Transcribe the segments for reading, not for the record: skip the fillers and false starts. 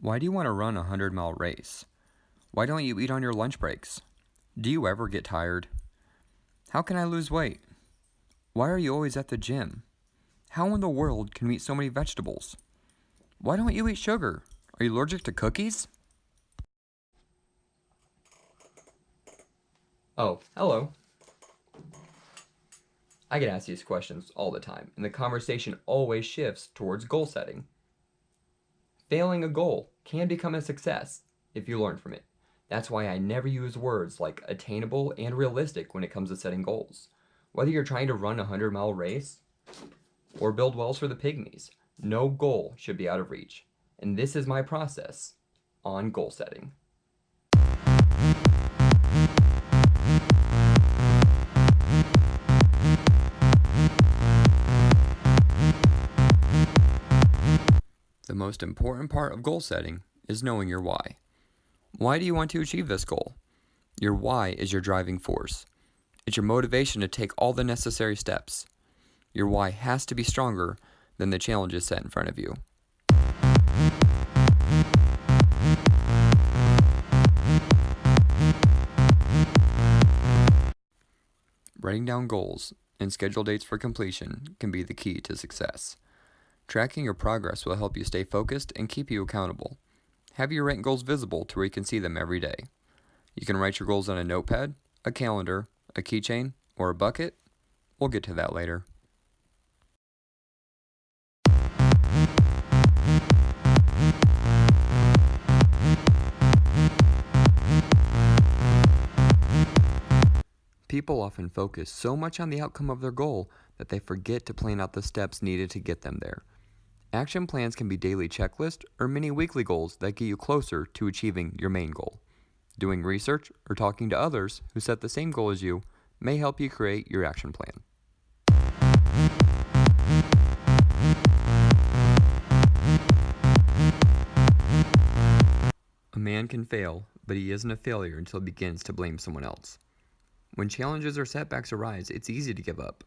Why do you want to run a 100-mile race? Why don't you eat on your lunch breaks? Do you ever get tired? How can I lose weight? Why are you always at the gym? How in the world can we eat so many vegetables? Why don't you eat sugar? Are you allergic to cookies? Oh, hello. I get asked these questions all the time, and the conversation always shifts towards goal setting. Failing a goal can become a success if you learn from it. That's why I never use words like attainable and realistic when it comes to setting goals. Whether you're trying to run a 100-mile race or build wells for the pygmies, no goal should be out of reach. And this is my process on goal setting. The most important part of goal setting is knowing your why. Why do you want to achieve this goal? Your why is your driving force. It's your motivation to take all the necessary steps. Your why has to be stronger than the challenges set in front of you. Writing down goals and schedule dates for completion can be the key to success. Tracking your progress will help you stay focused and keep you accountable. Have your rank goals visible to where you can see them every day. You can write your goals on a notepad, a calendar, a keychain, or a bucket. We'll get to that later. People often focus so much on the outcome of their goal that they forget to plan out the steps needed to get them there. Action plans can be daily checklists or mini weekly goals that get you closer to achieving your main goal. Doing research or talking to others who set the same goal as you may help you create your action plan. A man can fail, but he isn't a failure until he begins to blame someone else. When challenges or setbacks arise, it's easy to give up.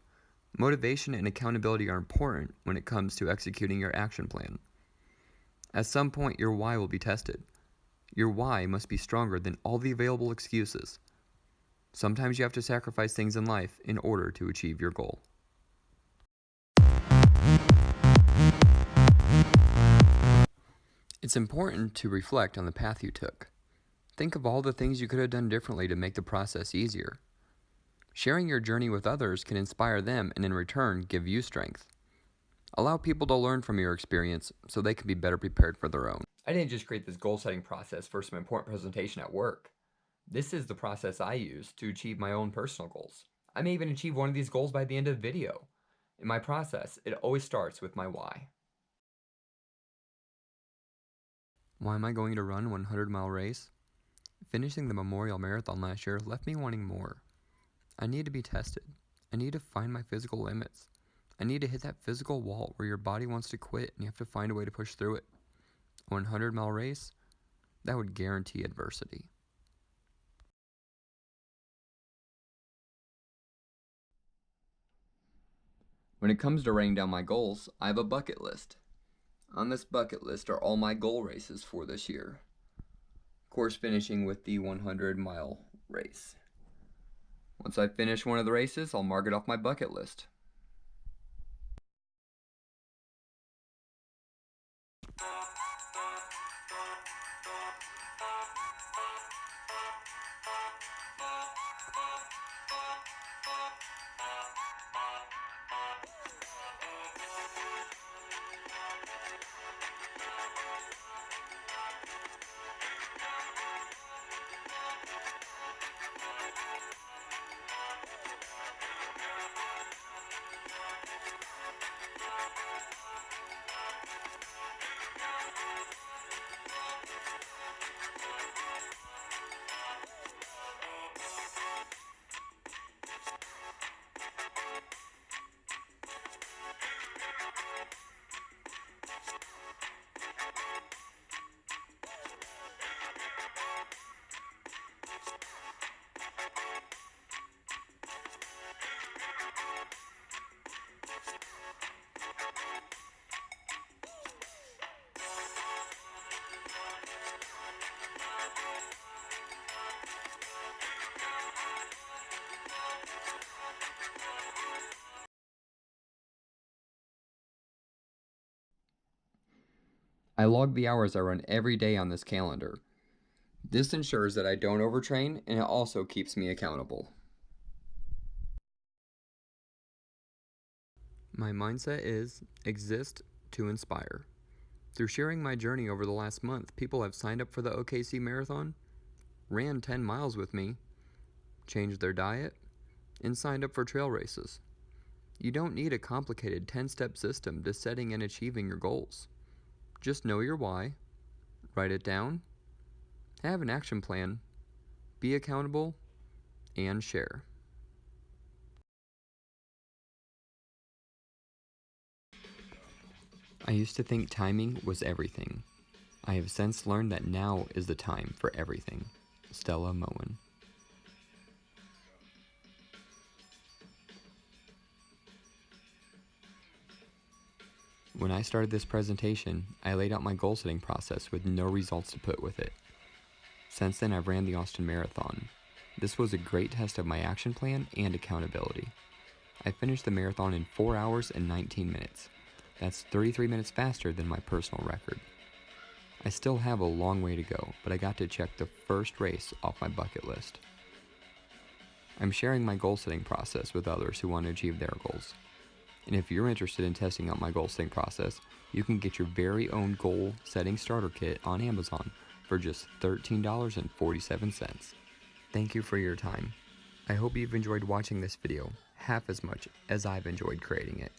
Motivation and accountability are important when it comes to executing your action plan. At some point, your why will be tested. Your why must be stronger than all the available excuses. Sometimes you have to sacrifice things in life in order to achieve your goal. It's important to reflect on the path you took. Think of all the things you could have done differently to make the process easier. Sharing your journey with others can inspire them and in return give you strength. Allow people to learn from your experience so they can be better prepared for their own. I didn't just create this goal setting process for some important presentation at work. This is the process I use to achieve my own personal goals. I may even achieve one of these goals by the end of the video. In my process, it always starts with my why. Why am I going to run a 100-mile race? Finishing the Memorial Marathon last year left me wanting more. I need to be tested. I need to find my physical limits. I need to hit that physical wall where your body wants to quit and you have to find a way to push through it. A 100-mile race? That would guarantee adversity. When it comes to writing down my goals, I have a bucket list. On this bucket list are all my goal races for this year. Of course, finishing with the 100-mile race. Once I finish one of the races, I'll mark it off my bucket list. I log the hours I run every day on this calendar. This ensures that I don't overtrain, and it also keeps me accountable. My mindset is exist to inspire. Through sharing my journey over the last month, people have signed up for the OKC Marathon, ran 10 miles with me, changed their diet, and signed up for trail races. You don't need a complicated 10-step system to setting and achieving your goals. Just know your why, write it down, have an action plan, be accountable, and share. I used to think timing was everything. I have since learned that now is the time for everything. Stella Moen. When I started this presentation, I laid out my goal setting process with no results to put with it. Since then, I've ran the Austin Marathon. This was a great test of my action plan and accountability. I finished the marathon in 4 hours and 19 minutes. That's 33 minutes faster than my personal record. I still have a long way to go, but I got to check the first race off my bucket list. I'm sharing my goal setting process with others who want to achieve their goals. And if you're interested in testing out my goal setting process, you can get your very own goal setting starter kit on Amazon for just $13.47. Thank you for your time. I hope you've enjoyed watching this video half as much as I've enjoyed creating it.